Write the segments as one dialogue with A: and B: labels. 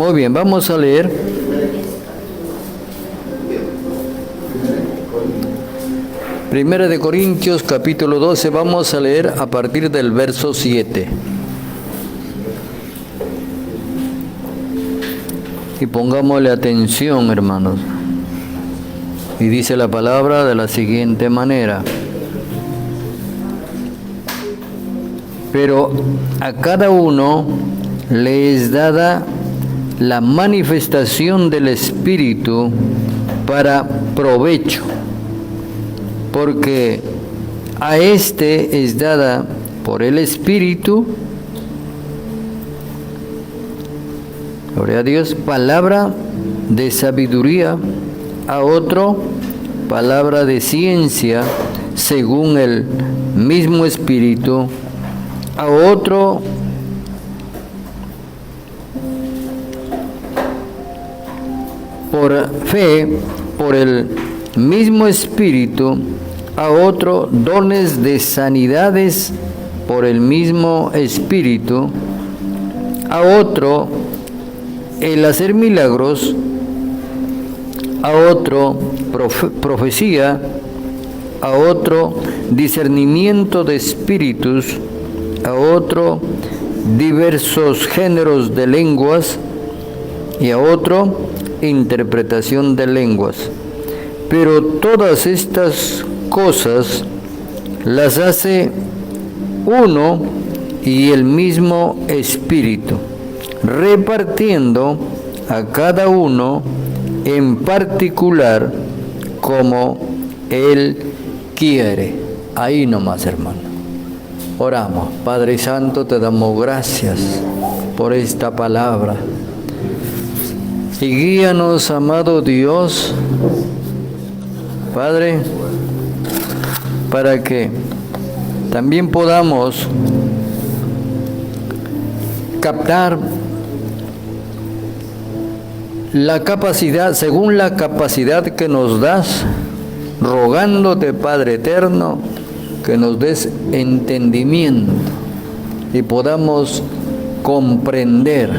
A: Muy bien, vamos a leer Primera de Corintios capítulo 12, vamos a leer a partir del verso 7. Y pongámosle atención, hermanos. Y dice la palabra de la siguiente manera: pero a cada uno le es dada la manifestación del Espíritu para provecho, porque a este es dada por el Espíritu, gloria a Dios, palabra de sabiduría, a otro palabra de ciencia según el mismo Espíritu, a otro por fe, por el mismo Espíritu, a otro dones de sanidades por el mismo Espíritu, a otro el hacer milagros, a otro profecía, a otro discernimiento de espíritus, a otro diversos géneros de lenguas y a otro interpretación de lenguas. Pero todas estas cosas las hace uno y el mismo Espíritu, repartiendo a cada uno en particular como Él quiere. Ahí nomás, hermano. Oramos. Padre Santo, te damos gracias por esta palabra. Y guíanos, amado Dios, Padre, para que también podamos captar la capacidad, según la capacidad que nos das, rogándote, Padre eterno, que nos des entendimiento y podamos comprender,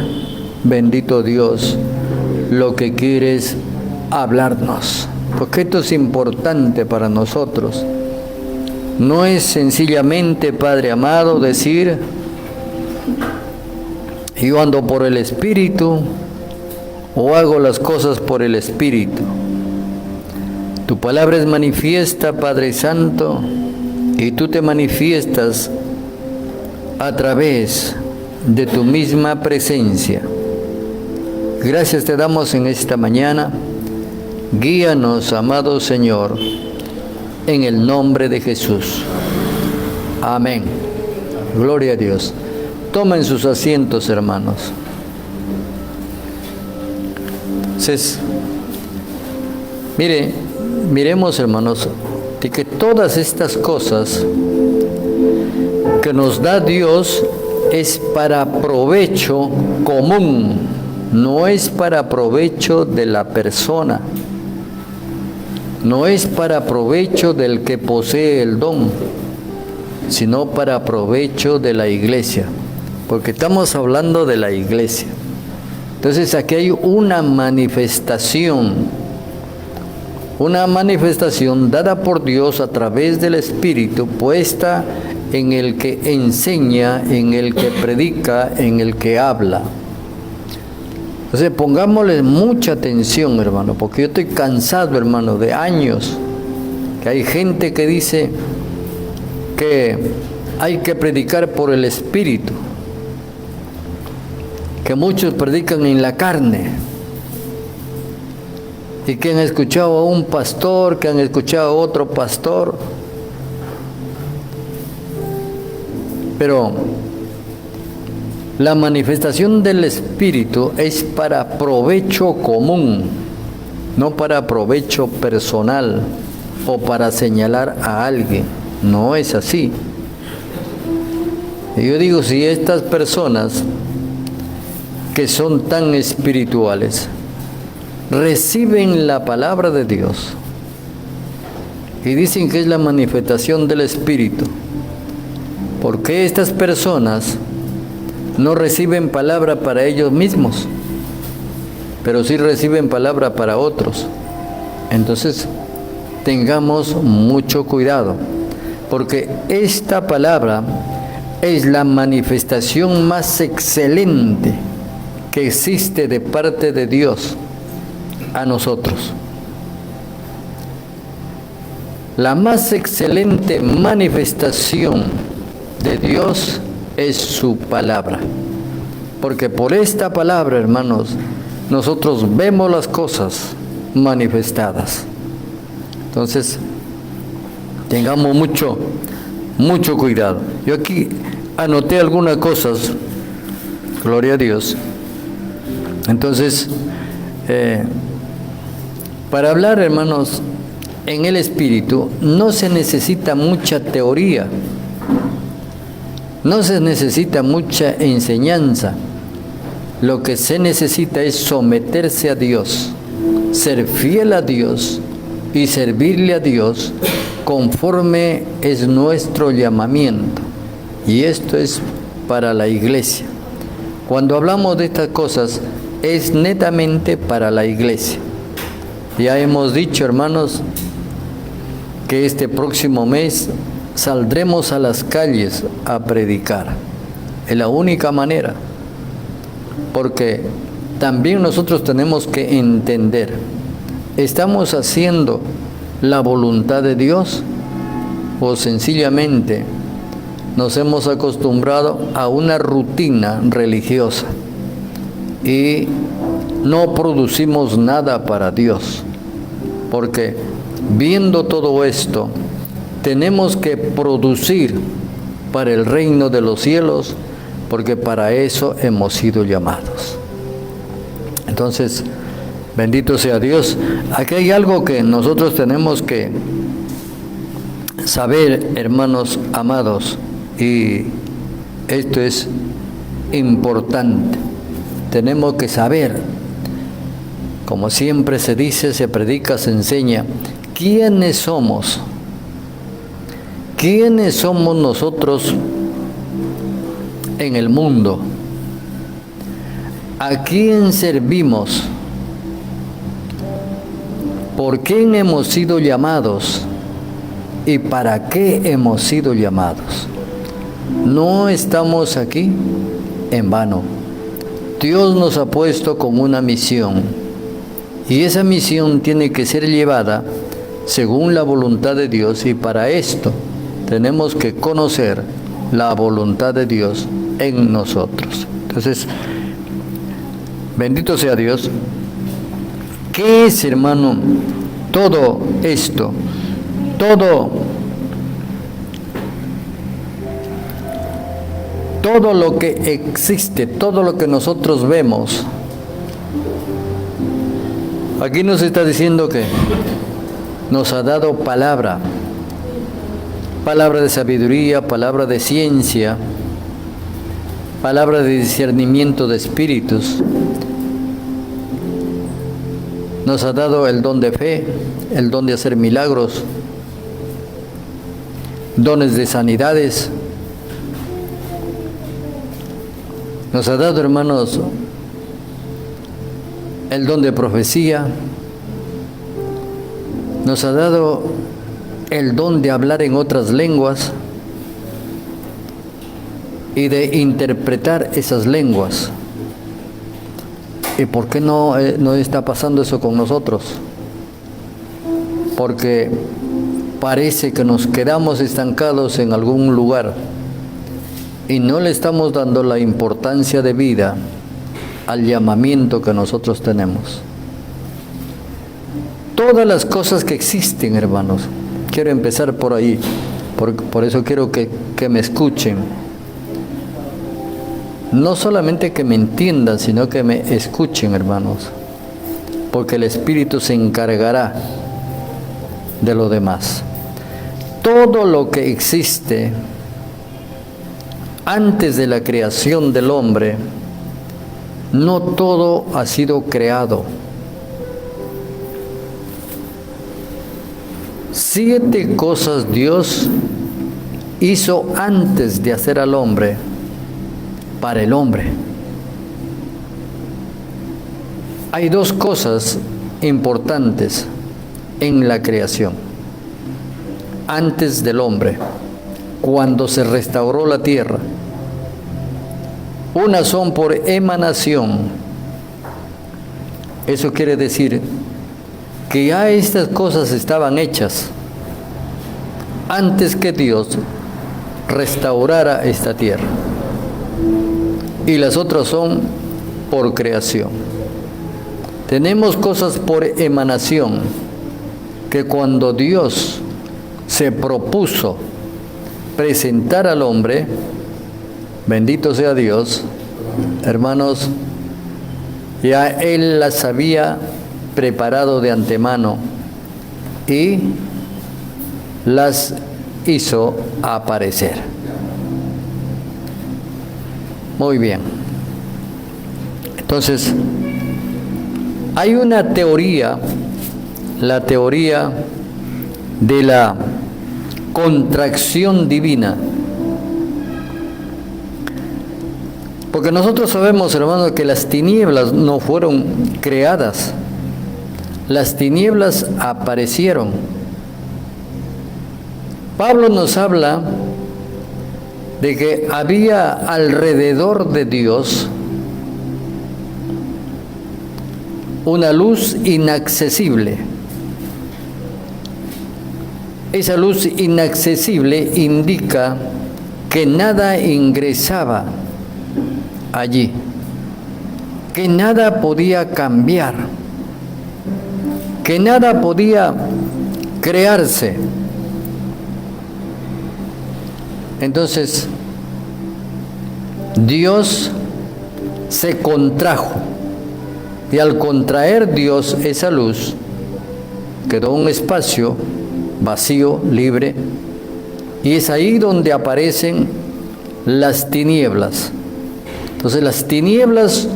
A: bendito Dios, lo que quieres hablarnos, porque esto es importante para nosotros. No es sencillamente, Padre amado, decir: yo ando por el Espíritu, o hago las cosas por el Espíritu. Tu palabra es manifiesta, Padre Santo, y tú te manifiestas a través de tu misma presencia. Gracias te damos en esta mañana. Guíanos, amado Señor, en el nombre de Jesús. Amén. Gloria a Dios. Tomen sus asientos, hermanos. Entonces, miremos, hermanos, de que todas estas cosas que nos da Dios es para provecho común, no es para provecho de la persona, no es para provecho del que posee el don, sino para provecho de la iglesia, porque estamos hablando de la iglesia. Entonces aquí hay una manifestación dada por Dios a través del Espíritu, puesta en el que enseña, en el que predica, en el que habla. Entonces pongámosle mucha atención, hermano, porque yo estoy cansado, hermano, de años, que hay gente que dice que hay que predicar por el Espíritu, que muchos predican en la carne, y que han escuchado a un pastor, que han escuchado a otro pastor, pero la manifestación del Espíritu es para provecho común, no para provecho personal o para señalar a alguien. No es así. Y yo digo, si estas personas que son tan espirituales reciben la palabra de Dios y dicen que es la manifestación del Espíritu, ¿por qué estas personas no reciben palabra para ellos mismos? pero sí reciben palabra para otros. Entonces, tengamos mucho cuidado, porque esta palabra es la manifestación más excelente que existe de parte de Dios a nosotros. La más excelente manifestación de Dios es su palabra. Porque por esta palabra, hermanos, nosotros vemos las cosas manifestadas. Entonces, tengamos mucho cuidado. Yo aquí anoté algunas cosas, gloria a Dios. Entonces, para hablar, hermanos, en el Espíritu, no se necesita mucha teoría, no se necesita mucha enseñanza. Lo que se necesita es someterse a Dios, ser fiel a Dios y servirle a Dios conforme es nuestro llamamiento. Y esto es para la iglesia. Cuando hablamos de estas cosas, es netamente para la iglesia. Ya hemos dicho, hermanos, que este próximo mes saldremos a las calles a predicar. Es la única manera. Porque también nosotros tenemos que entender, ¿estamos haciendo la voluntad de Dios? O sencillamente nos hemos acostumbrado a una rutina religiosa y no producimos nada para Dios. Porque viendo todo esto, tenemos que producir para el reino de los cielos, porque para eso hemos sido llamados. Entonces, bendito sea Dios. Aquí hay algo que nosotros tenemos que saber, hermanos amados, y esto es importante. Tenemos que saber, como siempre se dice, se predica, se enseña, ¿quiénes somos? ¿Quiénes somos nosotros en el mundo? ¿A quién servimos? ¿Por quién hemos sido llamados? ¿Y para qué hemos sido llamados? No estamos aquí en vano. Dios nos ha puesto con una misión, y esa misión tiene que ser llevada según la voluntad de Dios, y para esto tenemos que conocer la voluntad de Dios en nosotros. Entonces, bendito sea Dios. ¿Qué es, hermano, todo esto? Todo lo que existe, todo lo que nosotros vemos. Aquí nos está diciendo que nos ha dado palabra de sabiduría, palabra de ciencia, palabra de discernimiento de espíritus. Nos ha dado el don de fe, el don de hacer milagros, dones de sanidades. Nos ha dado, hermanos, el don de profecía. Nos ha dado el don de hablar en otras lenguas y de interpretar esas lenguas. ¿Y por qué no está pasando eso con nosotros? Porque parece que nos quedamos estancados en algún lugar y no le estamos dando la importancia de vida al llamamiento que nosotros tenemos. Todas las cosas que existen, hermanos, quiero empezar por ahí, por eso quiero que me escuchen. No solamente que me entiendan, sino que me escuchen, hermanos, porque el Espíritu se encargará de lo demás. Todo lo que existe antes de la creación del hombre, no todo ha sido creado. 7 cosas Dios hizo antes de hacer al hombre, para el hombre. hay dos cosas importantes en la creación. Antes del hombre, cuando se restauró la tierra, una son por emanación. Eso quiere decir que ya estas cosas estaban hechas antes que Dios restaurara esta tierra. Y las otras son por creación. Tenemos cosas por emanación, que cuando Dios se propuso presentar al hombre, bendito sea Dios, hermanos, ya Él las había preparado de antemano y las hizo aparecer. Muy bien. Entonces, hay una teoría, la teoría de la contracción divina. Porque nosotros sabemos, hermanos, que las tinieblas no fueron creadas. Las tinieblas aparecieron. Pablo nos habla de que había alrededor de Dios una luz inaccesible. Esa luz inaccesible indica que nada ingresaba allí, que nada podía cambiar, que nada podía crearse. Entonces, Dios se contrajo, y al contraer Dios esa luz, quedó un espacio vacío, libre, y es ahí donde aparecen las tinieblas. Entonces, las tinieblas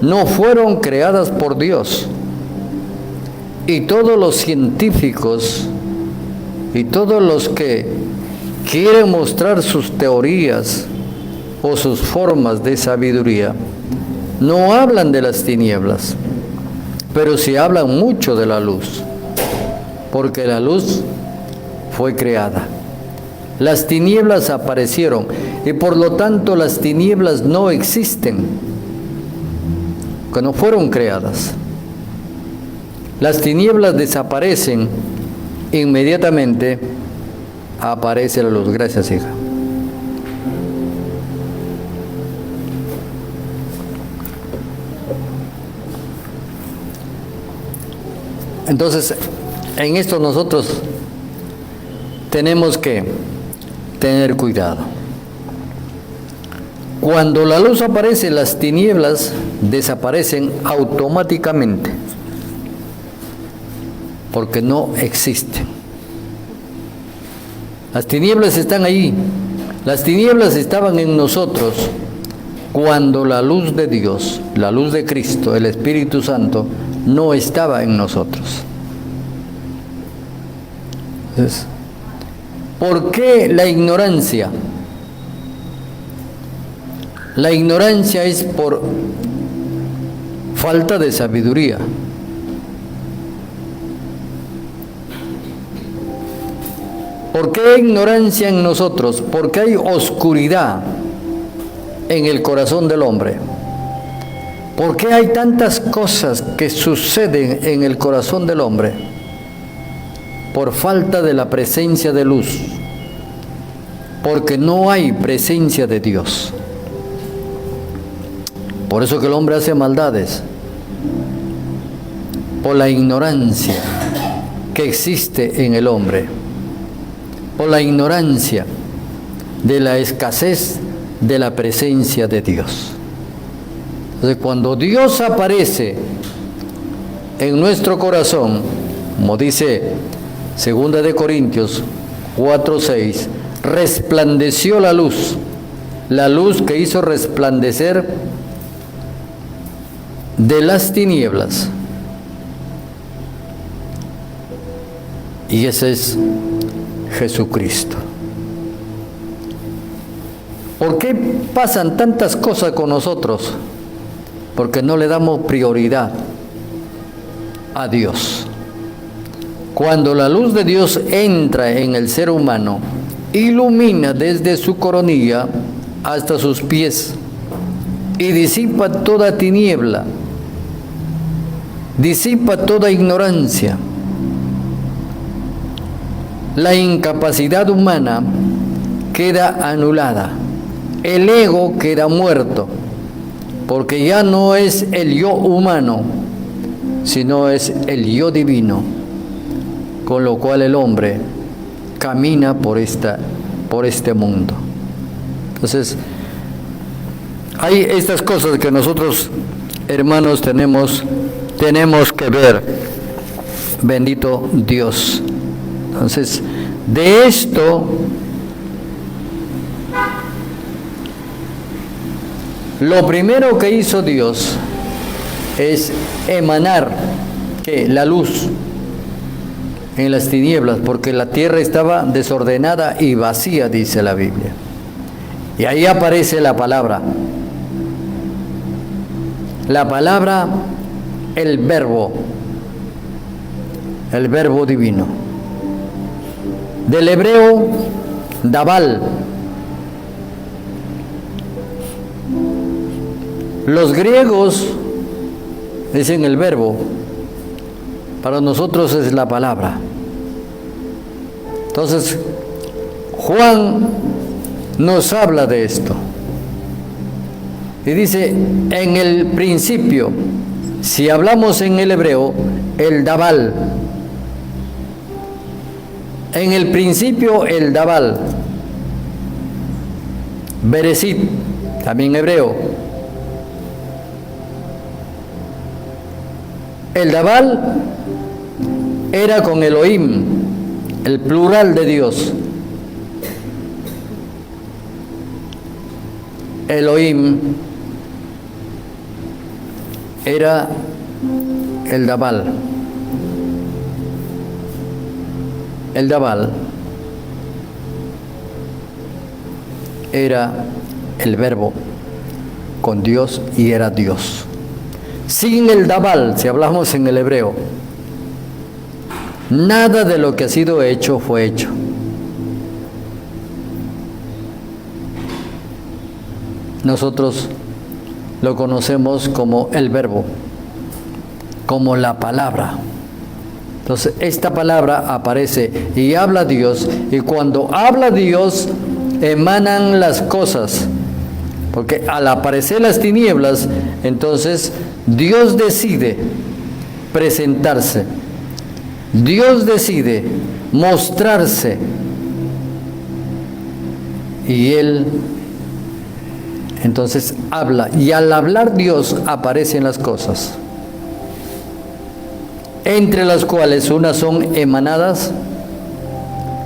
A: no fueron creadas por Dios, y todos los científicos y todos los que quieren mostrar sus teorías o sus formas de sabiduría no hablan de las tinieblas, pero sí hablan mucho de la luz, porque la luz fue creada. Las tinieblas aparecieron y por lo tanto las tinieblas no existen, que no fueron creadas. Las tinieblas desaparecen, inmediatamente aparece la luz. Gracias, hija. Entonces, en esto nosotros tenemos que tener cuidado. Cuando la luz aparece, las tinieblas desaparecen automáticamente, porque no existen. Las tinieblas están allí. Las tinieblas estaban en nosotros cuando la luz de Dios, la luz de Cristo, el Espíritu Santo, no estaba en nosotros. Entonces, ¿por qué la ignorancia? La ignorancia es por falta de sabiduría. ¿Por qué ignorancia en nosotros? Porque hay oscuridad en el corazón del hombre. ¿Por qué hay tantas cosas que suceden en el corazón del hombre? Por falta de la presencia de luz. Porque no hay presencia de Dios. Por eso que el hombre hace maldades. Por la ignorancia que existe en el hombre. Por la ignorancia de la escasez de la presencia de Dios. Entonces, cuando Dios aparece en nuestro corazón, como dice 2 de Corintios 4:6, resplandeció la luz que hizo resplandecer de las tinieblas. Y ese es Jesucristo. ¿Por qué pasan tantas cosas con nosotros? Porque no le damos prioridad a Dios. Cuando la luz de Dios entra en el ser humano, ilumina desde su coronilla hasta sus pies y disipa toda tiniebla, disipa toda ignorancia. La incapacidad humana queda anulada, el ego queda muerto, porque ya no es el yo humano, sino es el yo divino, con lo cual el hombre camina por este mundo. Entonces, hay estas cosas que nosotros, hermanos, tenemos que ver. Bendito Dios. Entonces, de esto, lo primero que hizo Dios es emanar la luz en las tinieblas, porque la tierra estaba desordenada y vacía, dice la Biblia. Y ahí aparece la palabra, el verbo divino. Del hebreo, Dabal. Los griegos dicen el verbo, para nosotros es la palabra. Entonces, Juan nos habla de esto. Y dice, en el principio, si hablamos en el hebreo, el Dabal. En el principio, el Dabal. Bereshit, también hebreo. El Dabal era con Elohim, el plural de Dios. Elohim era el Dabal. El Dabal era el verbo con Dios y era Dios. Sin el Dabal, si hablamos en el hebreo, nada de lo que ha sido hecho fue hecho. Nosotros lo conocemos como el verbo, como la palabra. Entonces, esta palabra aparece y habla Dios, y cuando habla Dios, emanan las cosas. Porque al aparecer las tinieblas, entonces Dios decide presentarse. Dios decide mostrarse. Y Él entonces habla. Y al hablar Dios aparecen las cosas. Entre las cuales unas son emanadas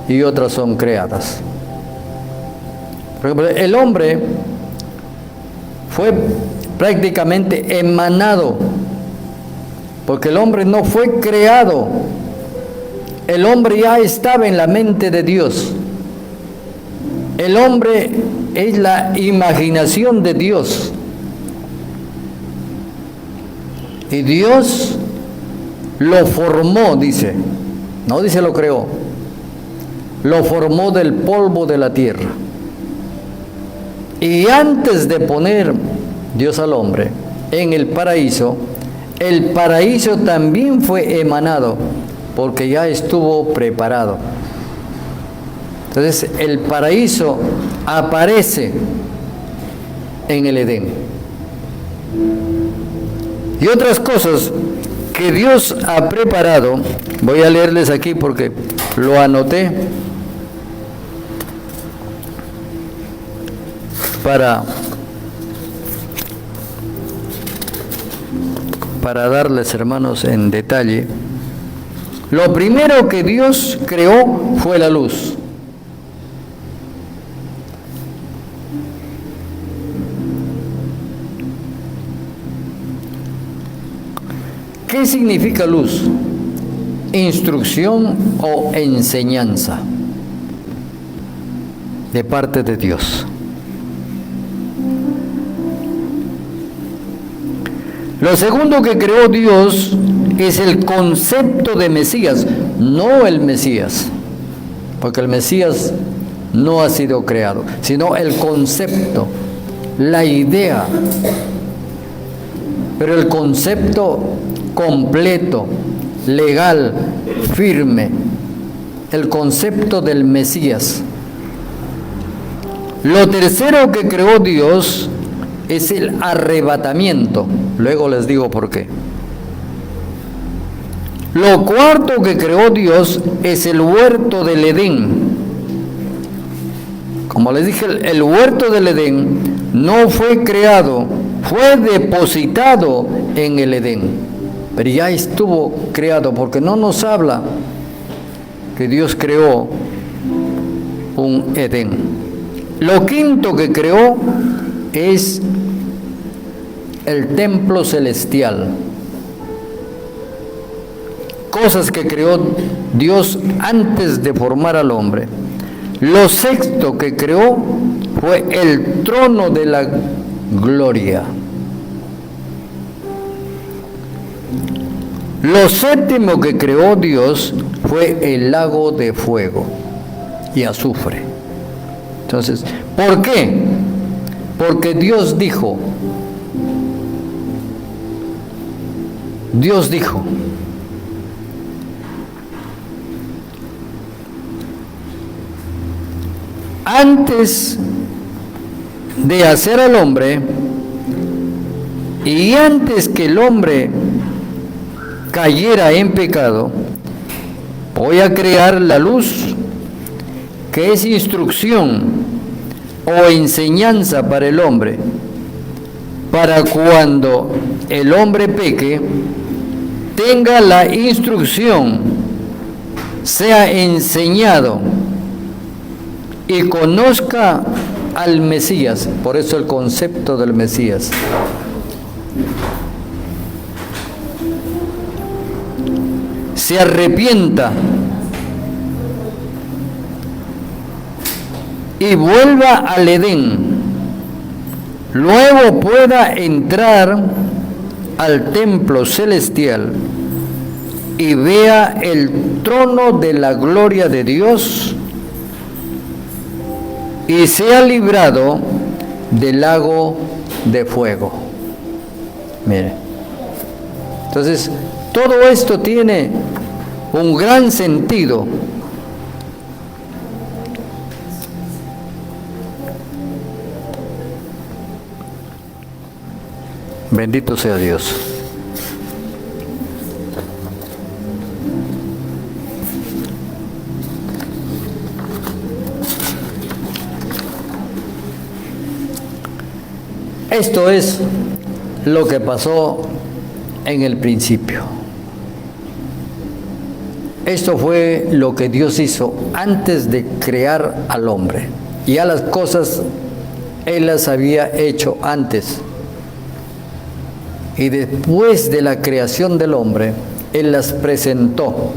A: y otras son creadas. Por ejemplo, el hombre fue prácticamente emanado, porque el hombre no fue creado, el hombre ya estaba en la mente de Dios. El hombre es la imaginación de Dios, y Dios lo formó, dice, no dice lo creó, lo formó del polvo de la tierra. Y antes de poner Dios al hombre en el paraíso también fue emanado, porque ya estuvo preparado. Entonces, el paraíso aparece en el Edén. Y otras cosas que Dios ha preparado, voy a leerles aquí porque lo anoté para darles, hermanos, en detalle. Lo primero que Dios creó fue la luz. ¿Qué significa luz? Instrucción o enseñanza de parte de Dios. Lo segundo que creó Dios es el concepto de Mesías, no el Mesías, porque el Mesías no ha sido creado, sino el concepto, la idea, pero el concepto completo, legal, firme, el concepto del Mesías. Lo tercero que creó Dios es el arrebatamiento. Luego les digo por qué. Lo cuarto que creó Dios es el huerto del Edén. Como les dije, el huerto del Edén no fue creado, fue depositado en el Edén. Pero ya estuvo creado, porque no nos habla que Dios creó un Edén. Lo quinto que creó es el templo celestial. Cosas que creó Dios antes de formar al hombre. Lo sexto que creó fue el trono de la gloria. Lo séptimo que creó Dios fue el lago de fuego y azufre. Entonces, ¿por qué? Porque Dios dijo, antes de hacer al hombre y antes que el hombre cayera en pecado, voy a crear la luz, que es instrucción o enseñanza para el hombre, para cuando el hombre peque, tenga la instrucción, sea enseñado y conozca al Mesías. Por eso el concepto del Mesías. Se arrepienta y vuelva al Edén, luego pueda entrar al templo celestial y vea el trono de la gloria de Dios y sea librado del lago de fuego. Mire, entonces todo esto tiene un gran sentido. Bendito sea Dios. Esto es lo que pasó en el principio. Esto fue lo que Dios hizo antes de crear al hombre. Ya las cosas Él las había hecho antes. Y después de la creación del hombre, Él las presentó.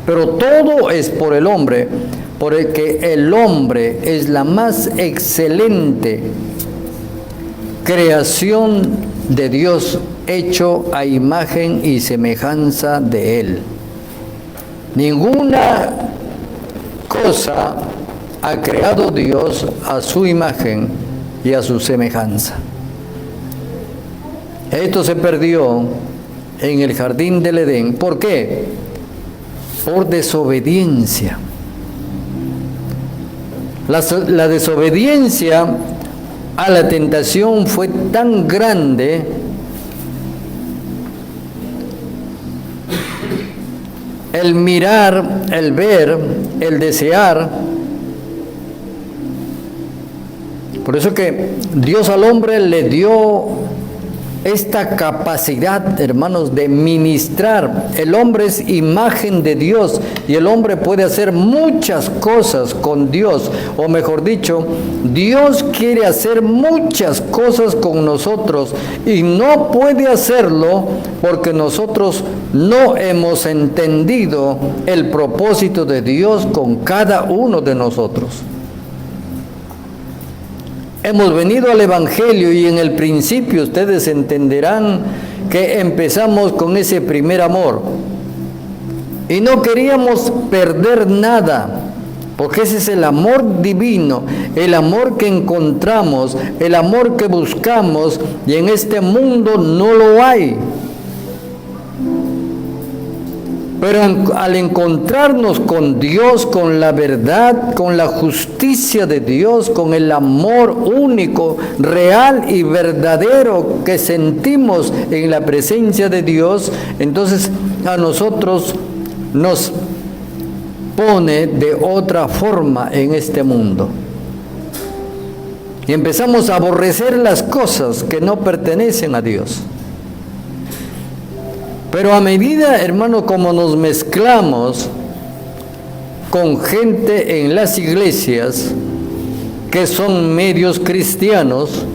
A: Pero todo es por el hombre, porque el hombre es la más excelente creación de Dios, hecho a imagen y semejanza de Él. Ninguna cosa ha creado Dios a su imagen y a su semejanza. Esto se perdió en el jardín del Edén. ¿Por qué? Por desobediencia. La desobediencia a la tentación fue tan grande el mirar, el ver, el desear. Por eso que Dios al hombre le dio esta capacidad, hermanos, de ministrar. El hombre es imagen de Dios y el hombre puede hacer muchas cosas con Dios, o mejor dicho, Dios quiere hacer muchas cosas con nosotros y no puede hacerlo porque nosotros no hemos entendido el propósito de Dios con cada uno de nosotros. Hemos venido al Evangelio y en el principio ustedes entenderán que empezamos con ese primer amor. Y no queríamos perder nada, porque ese es el amor divino, el amor que encontramos, el amor que buscamos, y en este mundo no lo hay. Pero al encontrarnos con Dios, con la verdad, con la justicia de Dios, con el amor único, real y verdadero que sentimos en la presencia de Dios, entonces a nosotros nos pone de otra forma en este mundo. Y empezamos a aborrecer las cosas que no pertenecen a Dios. Pero a medida, hermano, como nos mezclamos con gente en las iglesias que son medios cristianos,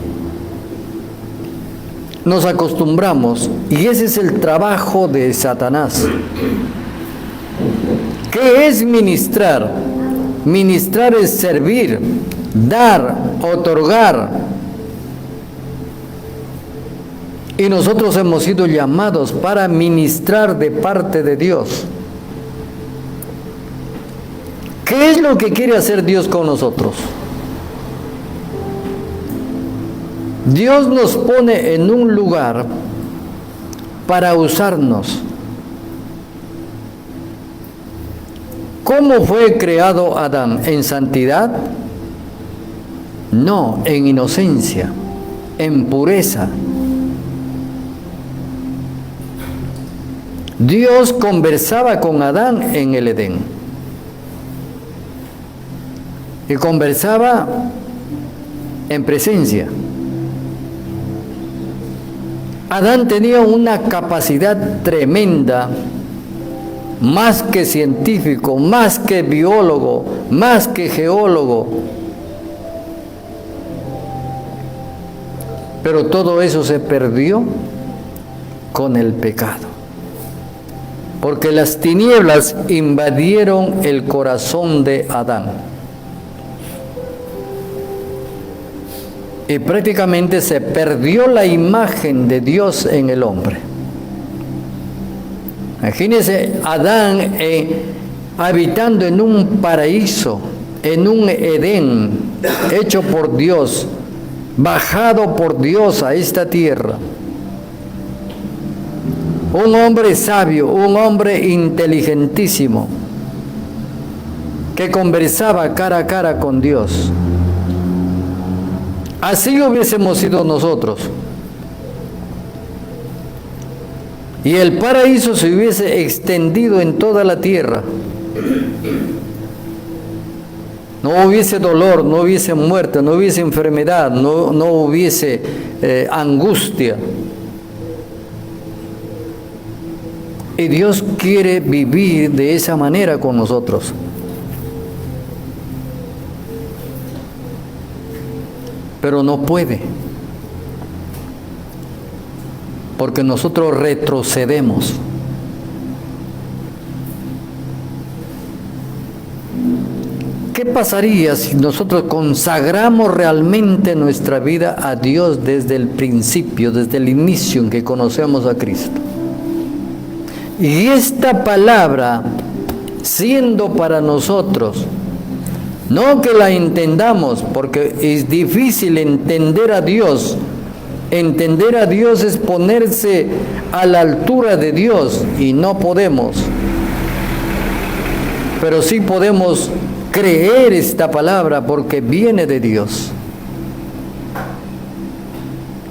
A: nos acostumbramos, y ese es el trabajo de Satanás. ¿Qué es ministrar? Ministrar es servir, dar, otorgar. Y nosotros hemos sido llamados para ministrar de parte de Dios. ¿Qué es lo que quiere hacer Dios con nosotros? Dios nos pone en un lugar para usarnos. ¿Cómo fue creado Adán? ¿En santidad? No, en inocencia, en pureza. Dios conversaba con Adán en el Edén. Y conversaba en presencia. Adán tenía una capacidad tremenda, más que científico, más que biólogo, más que geólogo. Pero todo eso se perdió con el pecado. Porque las tinieblas invadieron el corazón de Adán. Y prácticamente se perdió la imagen de Dios en el hombre. Imagínense Adán habitando en un paraíso, en un Edén, hecho por Dios, bajado por Dios a esta tierra. Un hombre sabio, un hombre inteligentísimo, que conversaba cara a cara con Dios. Así hubiésemos sido nosotros. Y el paraíso se hubiese extendido en toda la tierra. No hubiese dolor, no hubiese muerte, no hubiese enfermedad, no hubiese angustia. Y Dios quiere vivir de esa manera con nosotros. Pero no puede. Porque nosotros retrocedemos. ¿Qué pasaría si nosotros consagramos realmente nuestra vida a Dios desde el principio, desde el inicio en que conocemos a Cristo? Y esta palabra, siendo para nosotros, no que la entendamos, porque es difícil entender a Dios. Entender a Dios es ponerse a la altura de Dios, y no podemos. Pero sí podemos creer esta palabra porque viene de Dios.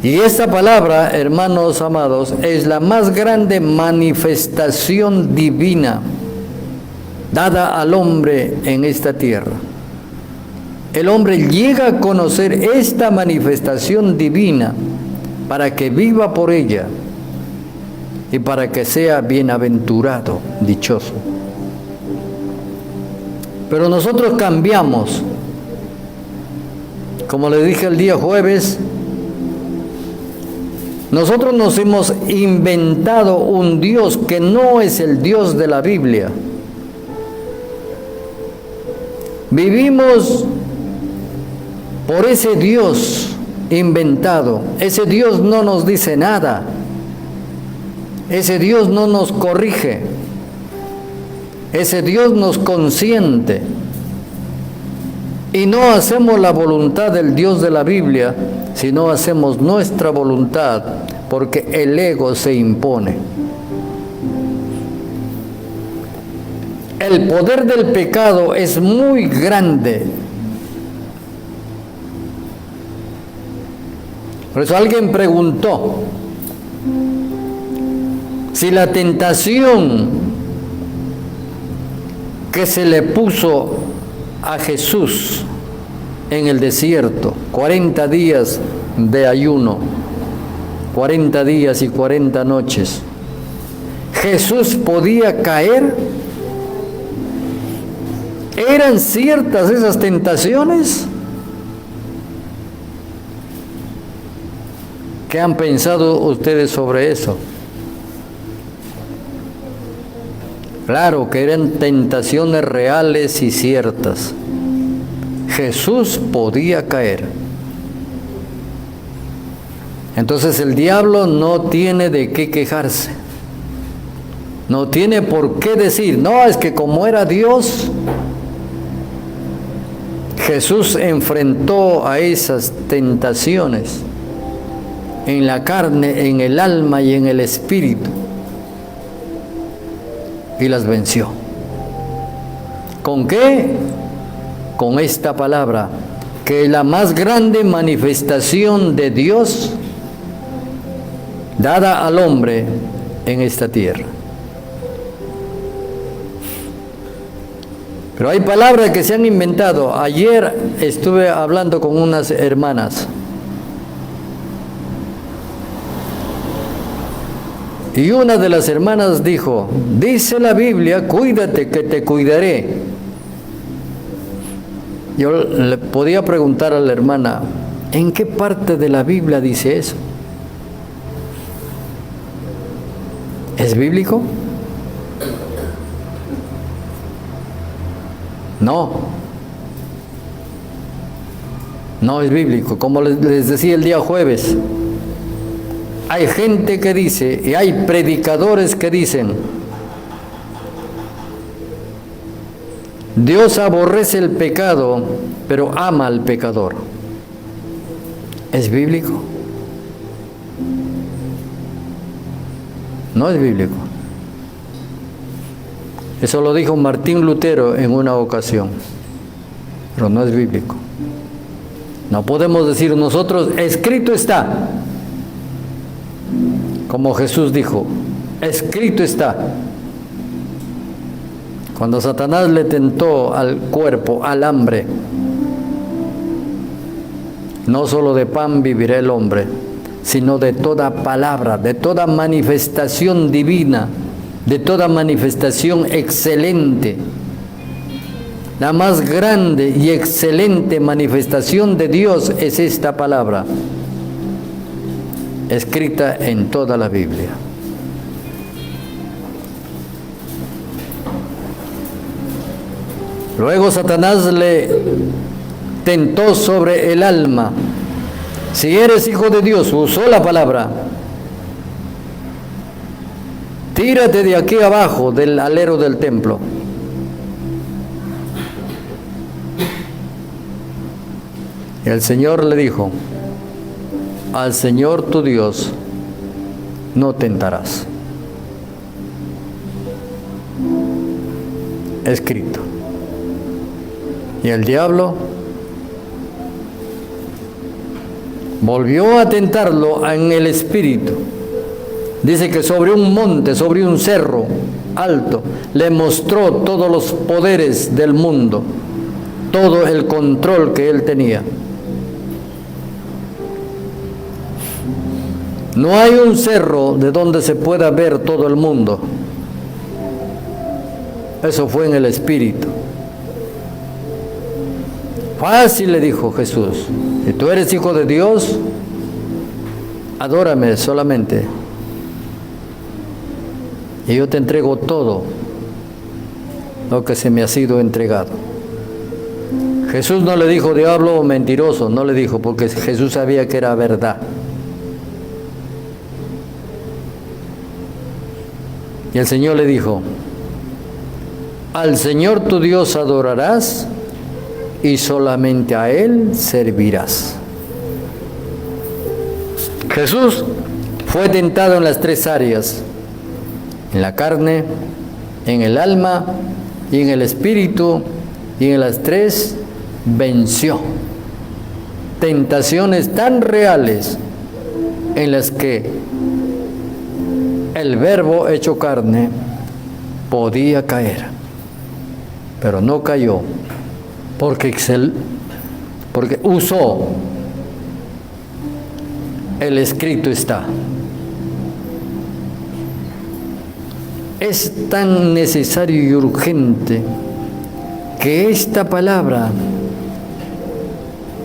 A: Y esta palabra, hermanos amados, es la más grande manifestación divina dada al hombre en esta tierra. El hombre llega a conocer esta manifestación divina para que viva por ella y para que sea bienaventurado, dichoso. Pero nosotros cambiamos. Como le dije el día jueves, nosotros nos hemos inventado un Dios que no es el Dios de la Biblia. Vivimos por ese Dios inventado. Ese Dios no nos dice nada. Ese Dios no nos corrige. Ese Dios nos consiente. Y no hacemos la voluntad del Dios de la Biblia, sino hacemos nuestra voluntad, porque el ego se impone. El poder del pecado es muy grande. Por eso alguien preguntó si la tentación que se le puso a Jesús en el desierto, 40 días de ayuno, 40 días y 40 noches, ¿Jesús podía caer? ¿Eran ciertas esas tentaciones? ¿Qué han pensado ustedes sobre eso? Claro que eran tentaciones reales y ciertas. Jesús podía caer. Entonces el diablo no tiene de qué quejarse. No tiene por qué decir, no, es que como era Dios, Jesús enfrentó a esas tentaciones en la carne, en el alma y en el espíritu, y las venció. ¿Con qué? Con esta palabra, que es la más grande manifestación de Dios dada al hombre en esta tierra. Pero hay palabras que se han inventado. Ayer estuve hablando con unas hermanas y una de las hermanas dijo, dice la Biblia, cuídate que te cuidaré. Yo le podía preguntar a la hermana, ¿en qué parte de la Biblia dice eso? ¿Es bíblico? No. No es bíblico. Como les decía el día jueves, hay gente que dice, y hay predicadores que dicen, Dios aborrece el pecado, pero ama al pecador. ¿Es bíblico? No es bíblico. Eso lo dijo Martín Lutero en una ocasión, pero no es bíblico. No podemos decir nosotros, escrito está, como Jesús dijo, escrito está. Cuando Satanás le tentó al cuerpo, al hambre, no solo de pan vivirá el hombre, sino de toda palabra, de toda manifestación divina, de toda manifestación excelente. La más grande y excelente manifestación de Dios es esta palabra, escrita en toda la Biblia. Luego Satanás le tentó sobre el alma. Si eres hijo de Dios, usó la palabra, tírate de aquí abajo del alero del templo. Y el Señor le dijo, al Señor tu Dios no tentarás. Escrito. Y el diablo volvió a tentarlo en el espíritu. Dice que sobre un monte, sobre un cerro alto, le mostró todos los poderes del mundo, todo el control que él tenía. No hay un cerro de donde se pueda ver todo el mundo. Eso fue en el espíritu. Fácil, le dijo Jesús, si tú eres hijo de Dios, adórame solamente y yo te entrego todo lo que se me ha sido entregado. Jesús no le dijo diablo o mentiroso, no le dijo, porque Jesús sabía que era verdad. Y el Señor le dijo: al Señor tu Dios adorarás y solamente a Él servirás. Jesús fue tentado en las tres áreas: en la carne, en el alma y en el espíritu, y en las tres venció. Tentaciones tan reales en las que el Verbo hecho carne podía caer, pero no cayó porque usó el escrito está. Es tan necesario y urgente que esta palabra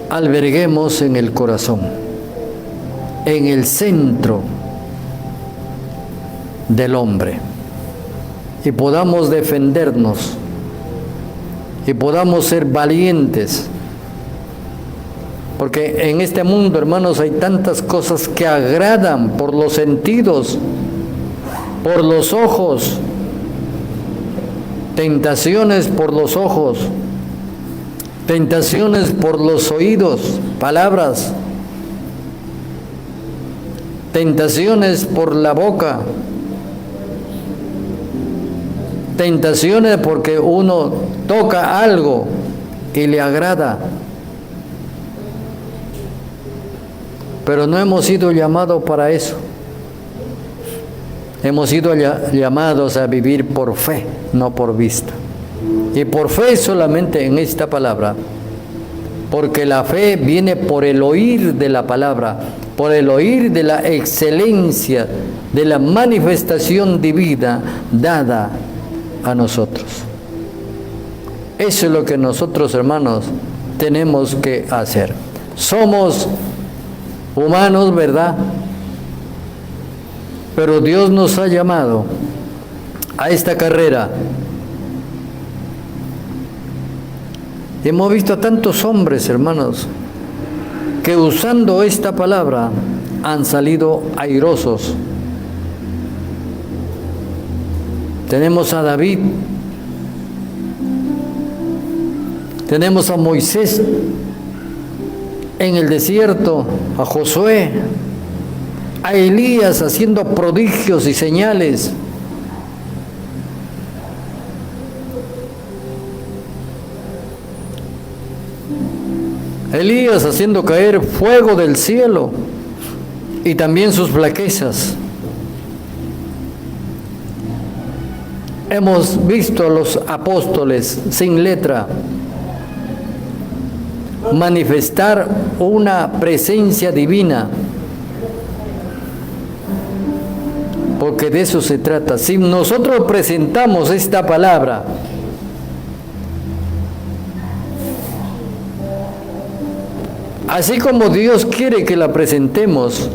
A: alberguemos en el corazón, en el centro del hombre, y podamos defendernos y podamos ser valientes, porque en este mundo, hermanos, hay tantas cosas que agradan por los sentidos, por los ojos, tentaciones por los ojos, tentaciones por los oídos, palabras, tentaciones por la boca, tentaciones porque uno toca algo y le agrada. Pero no hemos sido llamados para eso. Hemos sido llamados a vivir por fe, no por vista. Y por fe solamente en esta palabra, porque la fe viene por el oír de la palabra, por el oír de la excelencia, de la manifestación divina dada a nosotros. Eso es lo que nosotros, hermanos, tenemos que hacer. Somos humanos, ¿verdad? Pero Dios nos ha llamado a esta carrera. Hemos visto a tantos hombres, hermanos, que usando esta palabra han salido airosos. Tenemos a David, tenemos a Moisés en el desierto, a Josué, a Elías haciendo prodigios y señales. Elías haciendo caer fuego del cielo y también sus flaquezas. Hemos visto a los apóstoles sin letra manifestar una presencia divina, porque de eso se trata. Si nosotros presentamos esta palabra, así como Dios quiere que la presentemos,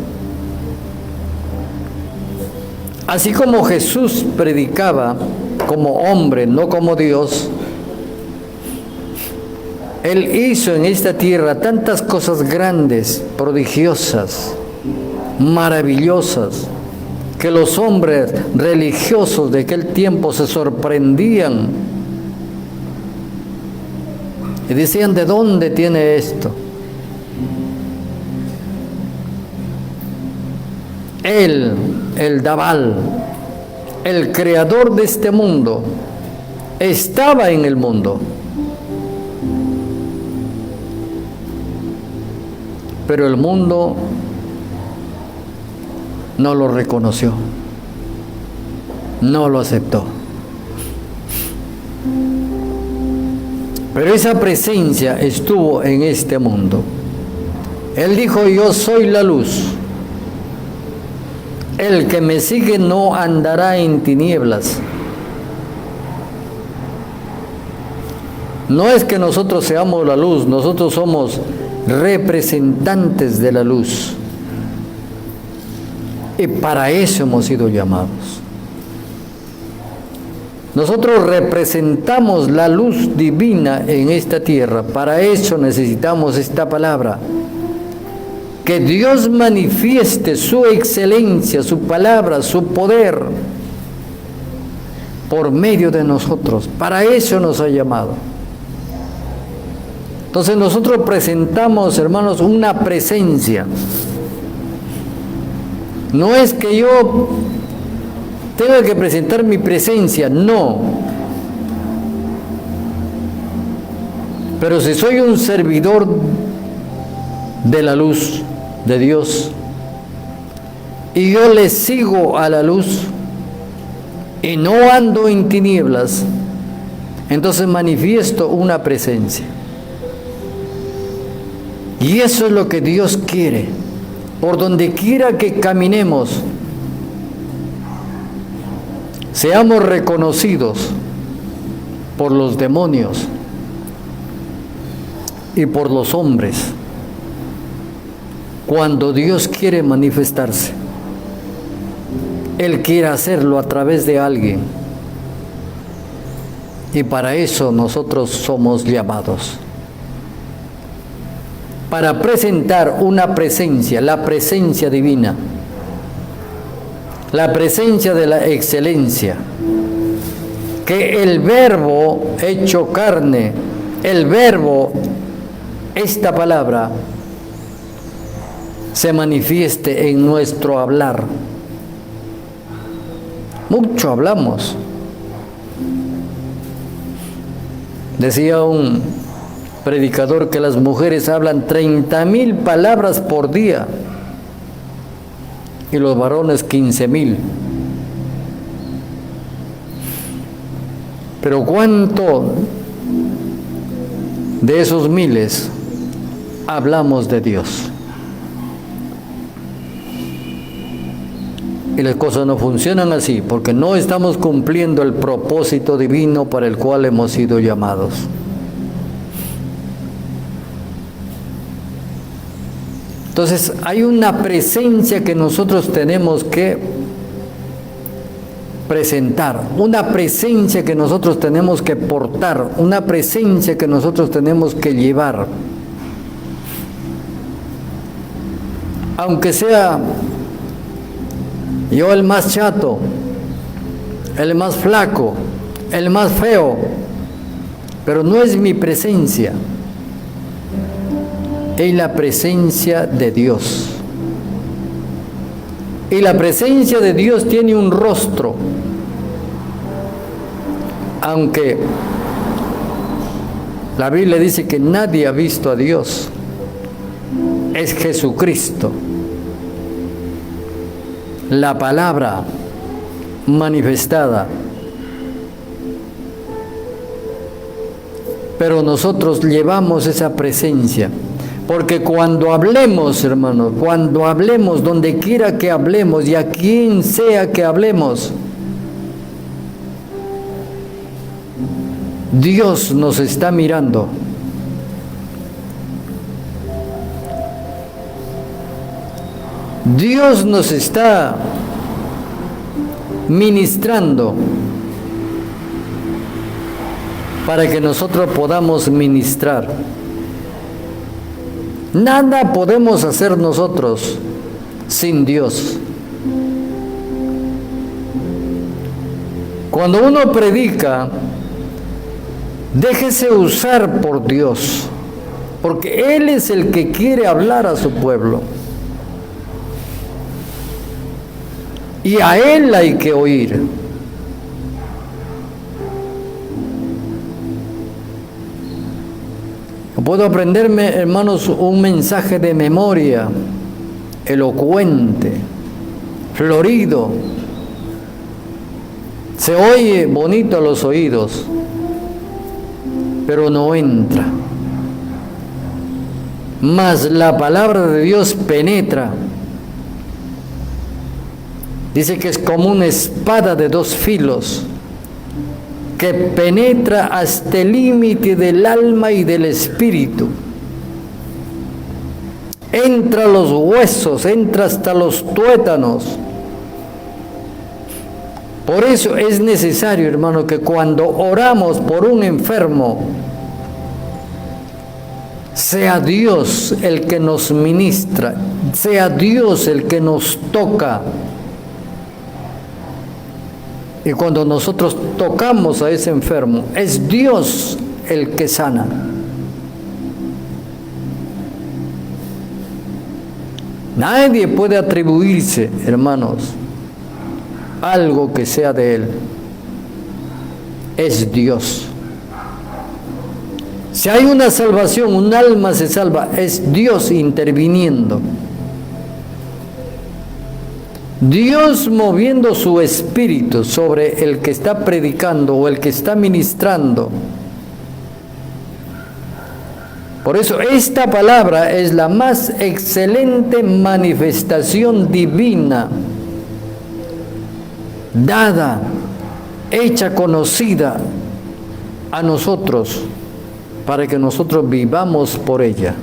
A: así como Jesús predicaba como hombre, no como Dios, Él hizo en esta tierra tantas cosas grandes, prodigiosas, maravillosas, que los hombres religiosos de aquel tiempo se sorprendían y decían: ¿de dónde tiene esto? Él, el Dabal, el creador de este mundo, estaba en el mundo, pero el mundo no lo reconoció, no lo aceptó. Pero esa presencia estuvo en este mundo. Él dijo: yo soy la luz. El que me sigue no andará en tinieblas. No es que nosotros seamos la luz, nosotros somos representantes de la luz. Y para eso hemos sido llamados. Nosotros representamos la luz divina en esta tierra. Para eso necesitamos esta palabra. Que Dios manifieste su excelencia, su palabra, su poder. por medio de nosotros. Para eso nos ha llamado. Entonces nosotros presentamos, hermanos, una presencia. No es que yo tenga que presentar mi presencia, no. Pero si soy un servidor de la luz de Dios y yo le sigo a la luz y no ando en tinieblas, entonces manifiesto una presencia. Y eso es lo que Dios quiere. Por donde quiera que caminemos, seamos reconocidos por los demonios y por los hombres cuando Dios quiere manifestarse. Él quiere hacerlo a través de alguien. Y para eso nosotros somos llamados. Para presentar una presencia, la presencia divina, la presencia de la excelencia, que el Verbo hecho carne, el Verbo, esta palabra, se manifieste en nuestro hablar. Mucho hablamos. Decía un predicador que las mujeres hablan 30,000 palabras por día y los varones 15,000. Pero ¿cuánto de esos miles hablamos de Dios? Y las cosas no funcionan así porque no estamos cumpliendo el propósito divino para el cual hemos sido llamados. Entonces hay una presencia que nosotros tenemos que presentar, una presencia que nosotros tenemos que portar, una presencia que nosotros tenemos que llevar. Aunque sea yo el más chato, el más flaco, el más feo, pero no es mi presencia. Es la presencia de Dios. Y la presencia de Dios tiene un rostro. Aunque la Biblia dice que nadie ha visto a Dios, es Jesucristo, la palabra manifestada. Pero nosotros llevamos esa presencia. Porque cuando hablemos, hermanos, cuando hablemos, donde quiera que hablemos y a quien sea que hablemos, Dios nos está mirando. Dios nos está ministrando para que nosotros podamos ministrar. Nada podemos hacer nosotros sin Dios. Cuando uno predica, déjese usar por Dios, porque Él es el que quiere hablar a su pueblo. Y a Él hay que oír. Puedo aprenderme, hermanos, un mensaje de memoria, elocuente, florido. Se oye bonito a los oídos, pero no entra. Mas la palabra de Dios penetra. Dice que es como una espada de dos filos, que penetra hasta el límite del alma y del espíritu. Entra a los huesos, entra hasta los tuétanos. Por eso es necesario, hermano, que cuando oramos por un enfermo, sea Dios el que nos ministra, sea Dios el que nos toca. Y cuando nosotros tocamos a ese enfermo, es Dios el que sana. Nadie puede atribuirse, hermanos, algo que sea de Él. Es Dios. Si hay una salvación, un alma se salva, es Dios interviniendo. Dios moviendo su espíritu sobre el que está predicando o el que está ministrando. Por eso esta palabra es la más excelente manifestación divina, dada, hecha conocida a nosotros, para que nosotros vivamos por ella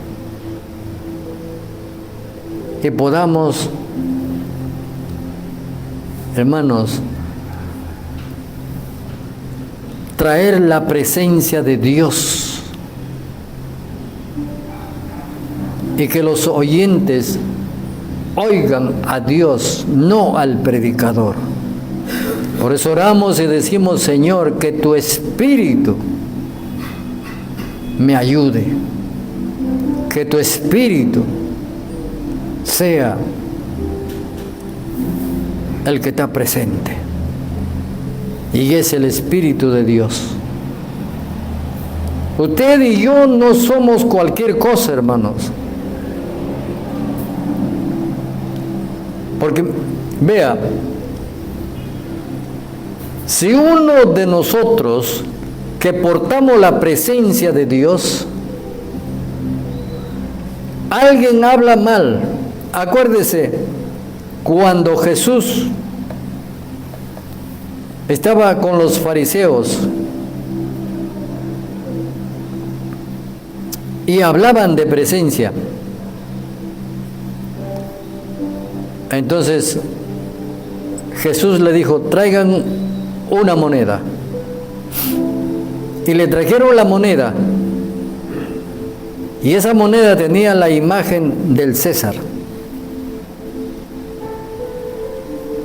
A: y podamos, hermanos, traer la presencia de Dios y que los oyentes oigan a Dios, no al predicador. Por eso oramos y decimos: Señor, que tu Espíritu me ayude, que tu Espíritu sea el que está presente, y es el Espíritu de Dios. Usted y yo no somos cualquier cosa, hermanos, porque vea, si uno de nosotros que portamos la presencia de Dios, alguien habla mal, acuérdese, cuando Jesús estaba con los fariseos y hablaban de presencia, entonces Jesús le dijo: traigan una moneda. Y le trajeron la moneda, y esa moneda tenía la imagen del César.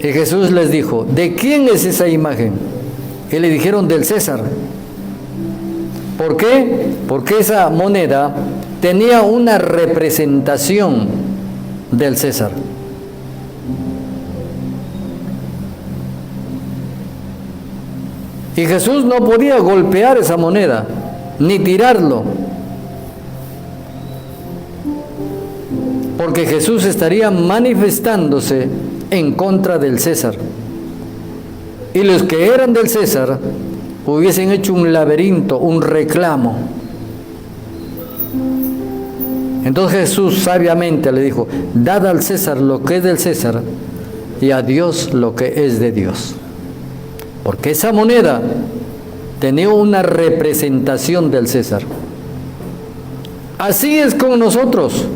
A: Y Jesús les dijo: ¿de quién es esa imagen? Y le dijeron: del César. ¿Por qué? Porque esa moneda tenía una representación del César. Y Jesús no podía golpear esa moneda, ni tirarlo, porque Jesús estaría manifestándose en contra del César. Y los que eran del César hubiesen hecho un laberinto, un reclamo. Entonces Jesús sabiamente le dijo: dad al César lo que es del César, y a Dios lo que es de Dios. Porque esa moneda tenía una representación del César. Así es con nosotros.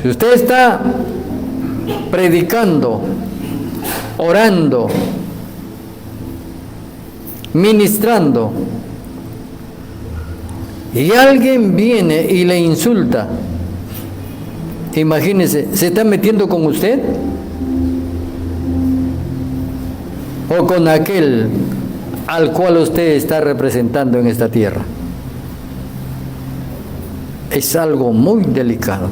A: Si usted está predicando, orando, ministrando, y alguien viene y le insulta, imagínese, ¿se está metiendo con usted o con aquel al cual usted está representando en esta tierra? Es algo muy delicado.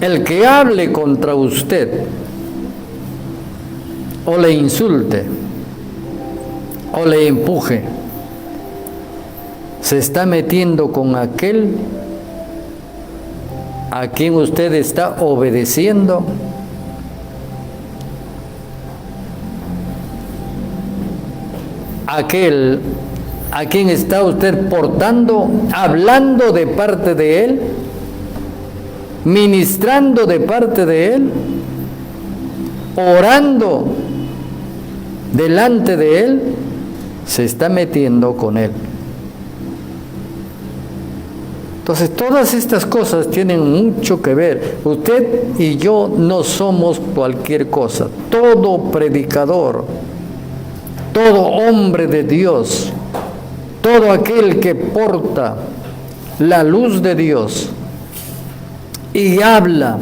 A: El que hable contra usted, o le insulte, o le empuje, se está metiendo con aquel a quien usted está obedeciendo, aquel a quien está usted portando, hablando de parte de él, ministrando de parte de él, orando delante de él, se está metiendo con él. Entonces, todas estas cosas tienen mucho que ver. Usted y yo no somos cualquier cosa. Todo predicador, todo hombre de Dios, todo aquel que porta la luz de Dios y habla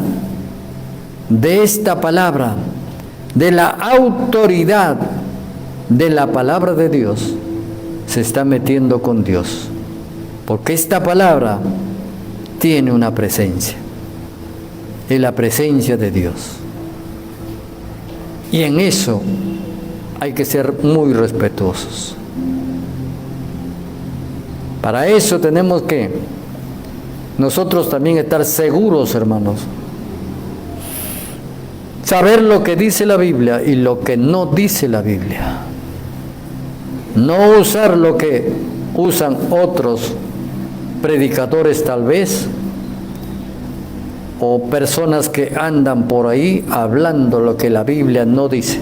A: de esta palabra, de la autoridad de la palabra de Dios, se está metiendo con Dios. Porque esta palabra tiene una presencia, es la presencia de Dios. Y en eso hay que ser muy respetuosos. Para eso tenemos que nosotros también estar seguros, hermanos. Saber lo que dice la Biblia y lo que no dice la Biblia. No usar lo que usan otros predicadores tal vez, o personas que andan por ahí hablando lo que la Biblia no dice.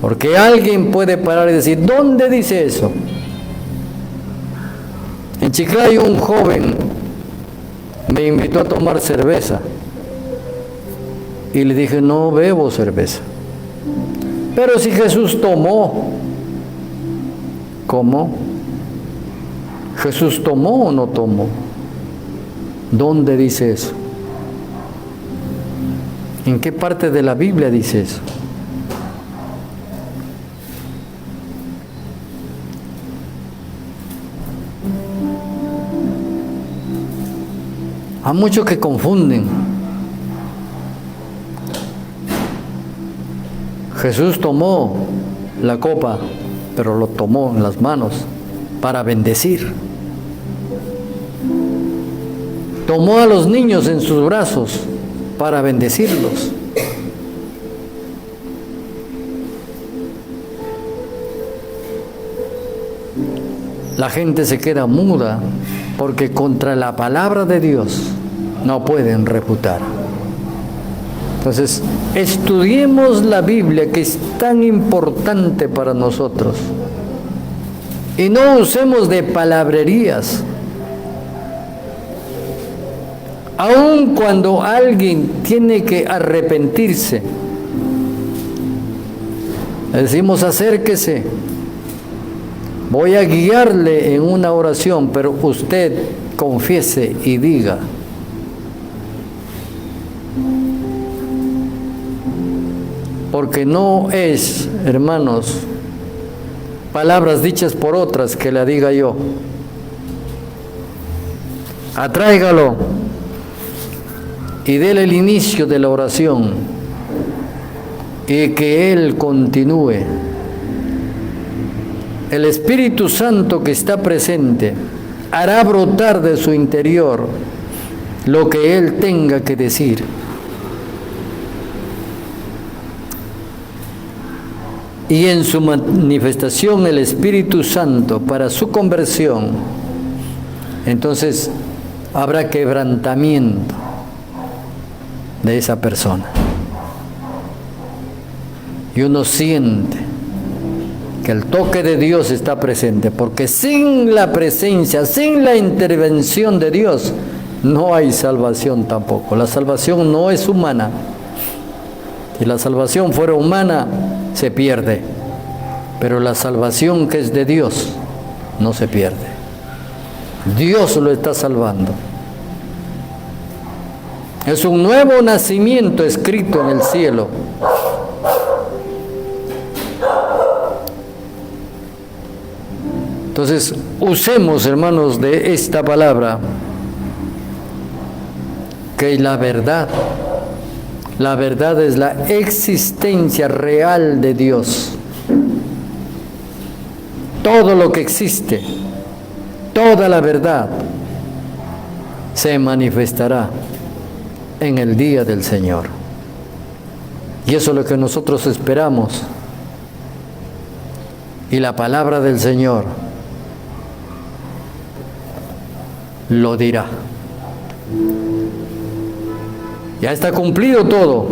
A: Porque alguien puede parar y decir, ¿dónde dice eso? En Chiclayo un joven me invitó a tomar cerveza y le dije, no bebo cerveza. Pero si Jesús tomó, ¿cómo? ¿Jesús tomó o no tomó? ¿Dónde dice eso? ¿En qué parte de la Biblia dice eso? Hay muchos que confunden. Jesús tomó la copa, pero lo tomó en las manos para bendecir. Tomó a los niños en sus brazos para bendecirlos. La gente se queda muda porque contra la palabra de Dios no pueden refutar. Entonces, estudiemos la Biblia, que es tan importante para nosotros, y no usemos de palabrerías. Aun cuando alguien tiene que arrepentirse, le decimos, acérquese, voy a guiarle en una oración, pero usted confiese y diga. Porque no es, hermanos, palabras dichas por otras que la diga yo. Atráigalo y déle el inicio de la oración y que Él continúe. El Espíritu Santo que está presente hará brotar de su interior lo que Él tenga que decir. Y en su manifestación el Espíritu Santo para su conversión, entonces habrá quebrantamiento de esa persona. Y uno siente que el toque de Dios está presente, porque sin la presencia, sin la intervención de Dios, no hay salvación tampoco. La salvación no es humana. Si la salvación fuera humana, se pierde. Pero la salvación que es de Dios, no se pierde. Dios lo está salvando. Es un nuevo nacimiento escrito en el cielo. Entonces, usemos, hermanos, de esta palabra, que es la verdad. La verdad es la existencia real de Dios. Todo lo que existe, toda la verdad, se manifestará en el día del Señor. Y eso es lo que nosotros esperamos. Y la palabra del Señor lo dirá. Ya está cumplido todo.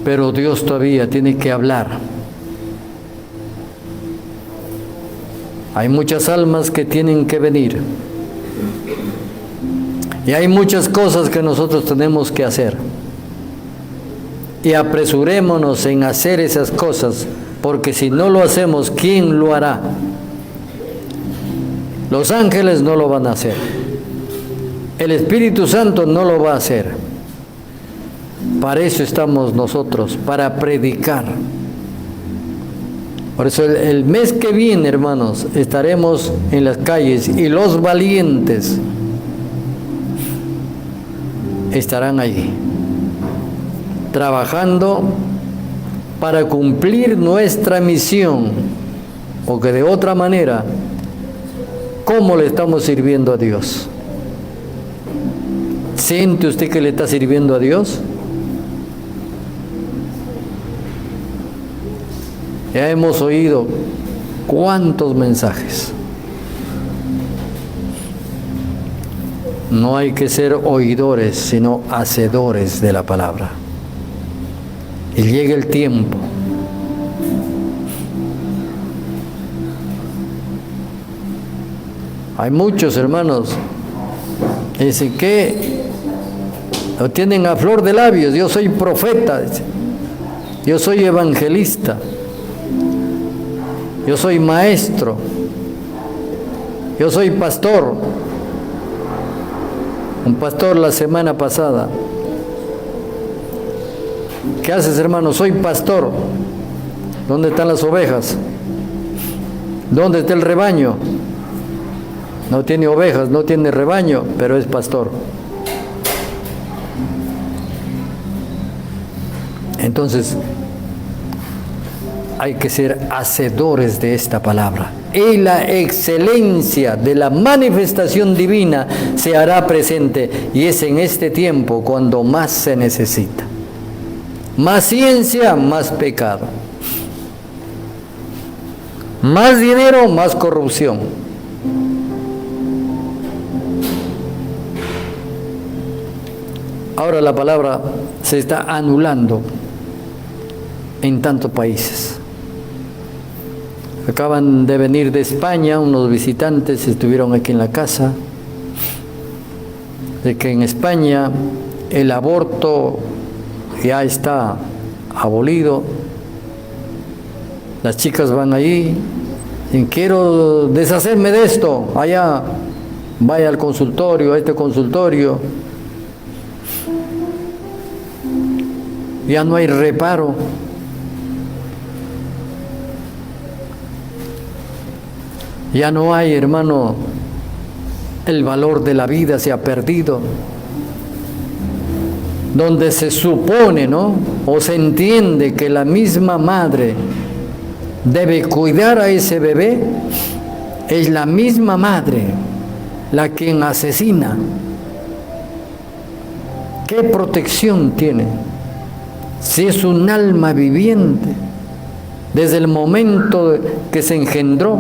A: Pero Dios todavía tiene que hablar. Hay muchas almas que tienen que venir. Y hay muchas cosas que nosotros tenemos que hacer. Y apresurémonos en hacer esas cosas, porque si no lo hacemos, ¿quién lo hará? Los ángeles no lo van a hacer. El Espíritu Santo no lo va a hacer. Para eso estamos nosotros, para predicar. Por eso el mes que viene, hermanos, estaremos en las calles y los valientes estarán allí, trabajando para cumplir nuestra misión, porque de otra manera, ¿cómo le estamos sirviendo a Dios? ¿Siente usted que le está sirviendo a Dios? Ya hemos oído cuántos mensajes. No hay que ser oidores, sino hacedores de la palabra. Y llega el tiempo. Hay muchos hermanos que dicen que lo tienen a flor de labios. Yo soy profeta, yo soy evangelista, yo soy maestro, yo soy pastor. Un pastor la semana pasada. ¿Qué haces, hermano? Soy pastor. ¿Dónde están las ovejas? ¿Dónde está el rebaño? No tiene ovejas, no tiene rebaño, pero es pastor. Entonces, hay que ser hacedores de esta palabra. Y la excelencia de la manifestación divina se hará presente, y es en este tiempo cuando más se necesita. Más ciencia, más pecado. Más dinero, más corrupción. Ahora la palabra se está anulando en tantos países. Acaban de venir de España, unos visitantes estuvieron aquí en la casa, de que en España el aborto ya está abolido. Las chicas van allí, dicen, quiero deshacerme de esto, allá, vaya al consultorio, a este consultorio. Ya no hay reparo. Ya no hay, hermano, el valor de la vida se ha perdido. Donde se supone, ¿no? O se entiende que la misma madre debe cuidar a ese bebé, es la misma madre la quien asesina. ¿Qué protección tiene? Si es un alma viviente, desde el momento que se engendró,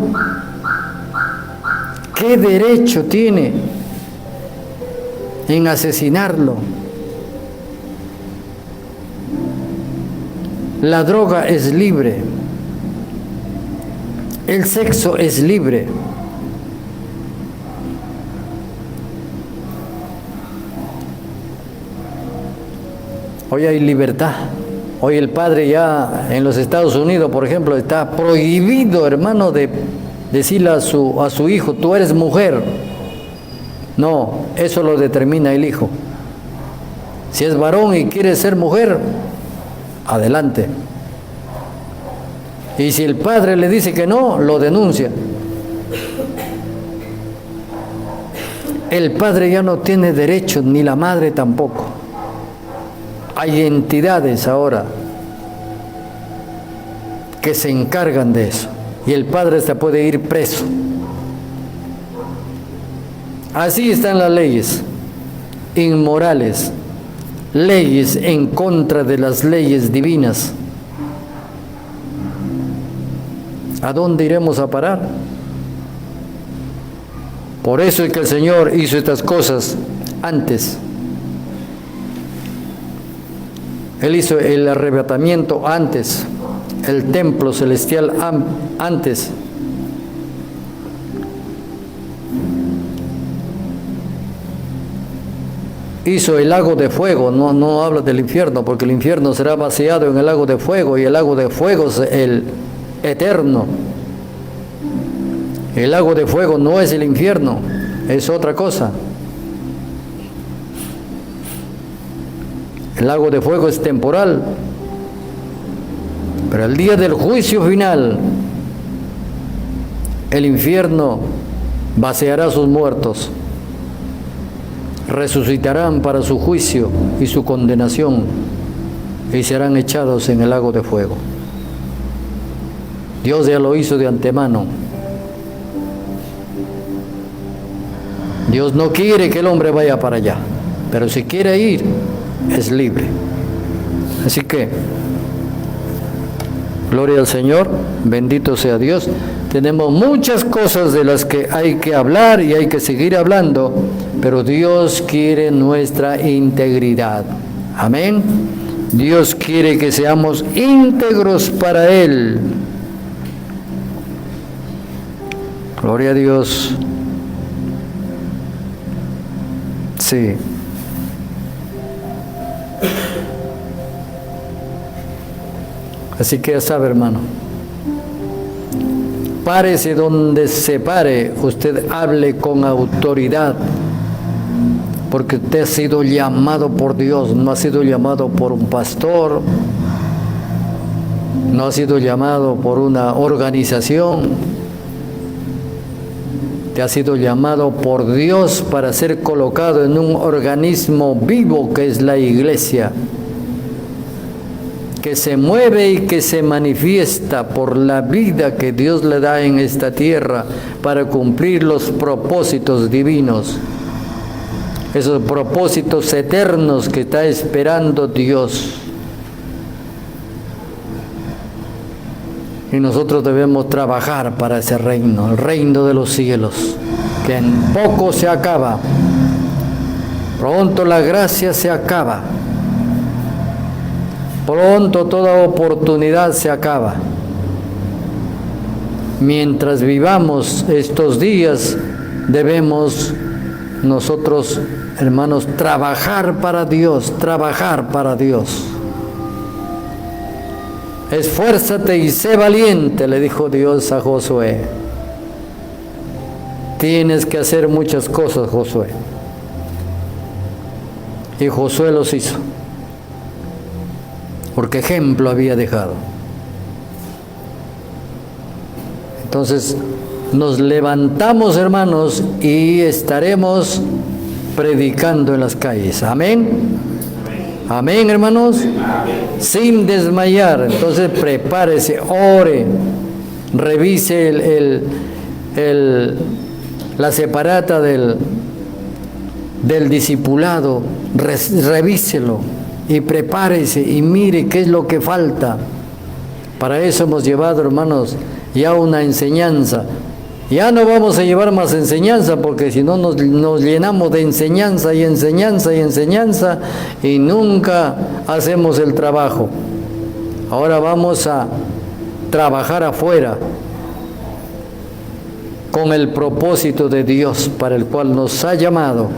A: ¿qué derecho tiene en asesinarlo? La droga es libre, el sexo es libre. Hoy hay libertad. Hoy el padre ya en los Estados Unidos, por ejemplo, está prohibido, hermano, de decirle a su hijo, tú eres mujer. No, eso lo determina el hijo. Si es varón y quiere ser mujer, adelante. Y si el padre le dice que no, lo denuncia. El padre ya no tiene derecho, ni la madre tampoco. Hay entidades ahora que se encargan de eso. Y el padre se puede ir preso. Así están las leyes inmorales, leyes en contra de las leyes divinas. ¿A dónde iremos a parar? Por eso es que el Señor hizo estas cosas antes. Él hizo el arrebatamiento antes, el templo celestial antes. Hizo el lago de fuego, no habla del infierno, porque el infierno será vaciado en el lago de fuego, y el lago de fuego es el eterno. El lago de fuego no es el infierno, es otra cosa. El lago de fuego es temporal, pero el día del juicio final, el infierno vaciará a sus muertos, resucitarán para su juicio y su condenación y serán echados en el lago de fuego. Dios ya lo hizo de antemano. Dios no quiere que el hombre vaya para allá, pero si quiere ir, es libre. Así que, gloria al Señor, bendito sea Dios. Tenemos muchas cosas de las que hay que hablar y hay que seguir hablando, pero Dios quiere nuestra integridad. Amén. Dios quiere que seamos íntegros para Él. Gloria a Dios. Sí. Así que ya sabe, hermano. Párese donde se pare, usted hable con autoridad, porque usted ha sido llamado por Dios, no ha sido llamado por un pastor, no ha sido llamado por una organización. Ha sido llamado por Dios para ser colocado en un organismo vivo que es la iglesia, que se mueve y que se manifiesta por la vida que Dios le da en esta tierra para cumplir los propósitos divinos, esos propósitos eternos que está esperando Dios. Y nosotros debemos trabajar para ese reino, el reino de los cielos, que en poco se acaba. Pronto la gracia se acaba. Pronto toda oportunidad se acaba. Mientras vivamos estos días, debemos nosotros, hermanos, trabajar para Dios, trabajar para Dios. Esfuérzate y sé valiente, le dijo Dios a Josué. Tienes que hacer muchas cosas, Josué. Y Josué los hizo, porque ejemplo había dejado. Entonces, nos levantamos, hermanos, y estaremos predicando en las calles. Amén. Amén, hermanos. Sin desmayar. Entonces prepárese, ore, revise la separata del discipulado, revíselo y prepárese y mire qué es lo que falta. Para eso hemos llevado, hermanos, ya una enseñanza. Ya no vamos a llevar más enseñanza, porque si no nos llenamos de enseñanza y enseñanza y enseñanza y nunca hacemos el trabajo. Ahora vamos a trabajar afuera con el propósito de Dios para el cual nos ha llamado.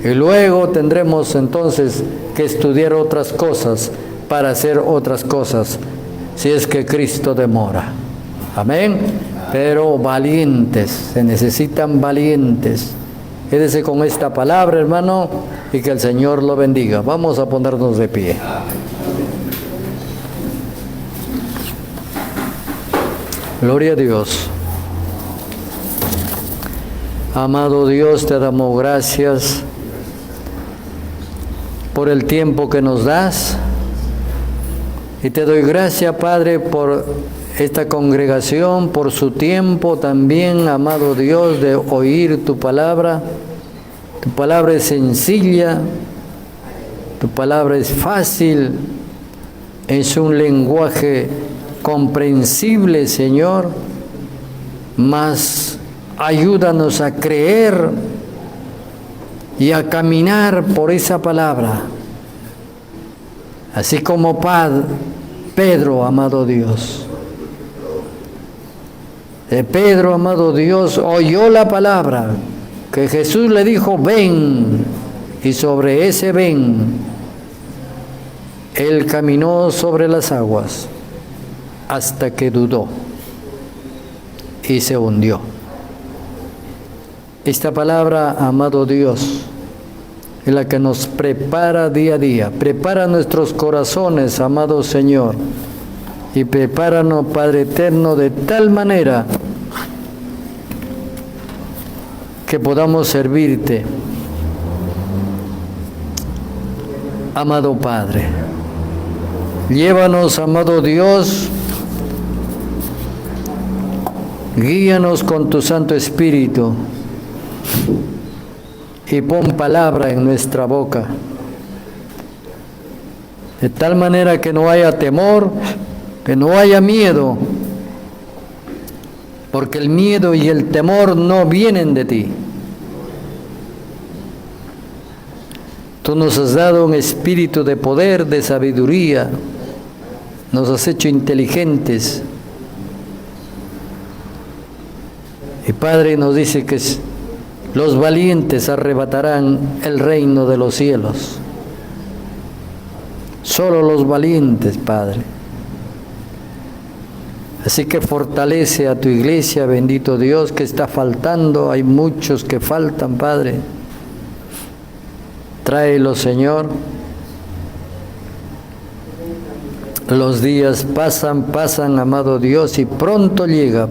A: Y luego tendremos entonces que estudiar otras cosas para hacer otras cosas, si es que Cristo demora. Amén. Pero valientes, se necesitan valientes. Quédese con esta palabra, hermano, y que el Señor lo bendiga. Vamos a ponernos de pie. Gloria a Dios. Amado Dios, te damos gracias por el tiempo que nos das. Y te doy gracias, Padre, por esta congregación, por su tiempo también, amado Dios, de oír tu palabra. Tu palabra es sencilla, tu palabra es fácil, es un lenguaje comprensible, Señor, mas ayúdanos a creer y a caminar por esa palabra, así como Pedro, amado Dios. Pedro, amado Dios, oyó la palabra que Jesús le dijo, ven, y sobre ese ven, él caminó sobre las aguas hasta que dudó y se hundió. Esta palabra, amado Dios, es la que nos prepara día a día. Prepara nuestros corazones, amado Señor, y prepáranos, Padre eterno, de tal manera que podamos servirte, amado Padre. Llévanos, amado Dios, guíanos con tu Santo Espíritu y pon palabra en nuestra boca, de tal manera que no haya temor, que no haya miedo, porque el miedo y el temor no vienen de ti. Tú nos has dado un espíritu de poder, de sabiduría, nos has hecho inteligentes. Y Padre nos dice que los valientes arrebatarán el reino de los cielos. Solo los valientes, Padre. Así que fortalece a tu iglesia, bendito Dios, que está faltando. Hay muchos que faltan, Padre. Tráelos, Señor. Los días pasan, amado Dios, y pronto llega.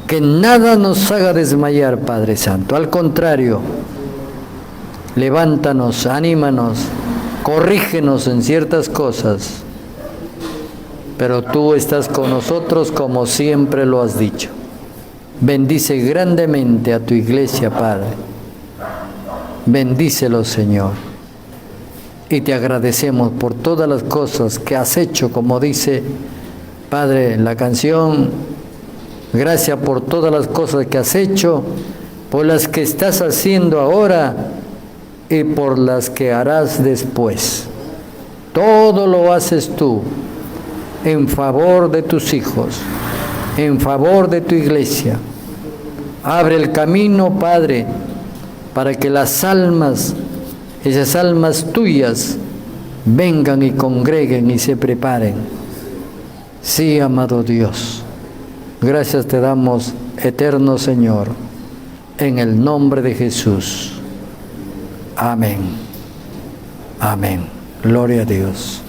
A: Que nada nos haga desmayar, Padre Santo. Al contrario, levántanos, anímanos, corrígenos en ciertas cosas. Pero tú estás con nosotros como siempre lo has dicho. Bendice grandemente a tu iglesia, Padre. Bendícelo, Señor. Y te agradecemos por todas las cosas que has hecho, como dice, Padre, en la canción. Gracias por todas las cosas que has hecho, por las que estás haciendo ahora y por las que harás después. Todo lo haces tú en favor de tus hijos, en favor de tu iglesia. Abre el camino, Padre, para que las almas, esas almas tuyas, vengan y congreguen y se preparen. Sí, amado Dios. Gracias te damos, eterno Señor, en el nombre de Jesús. Amén. Amén. Gloria a Dios.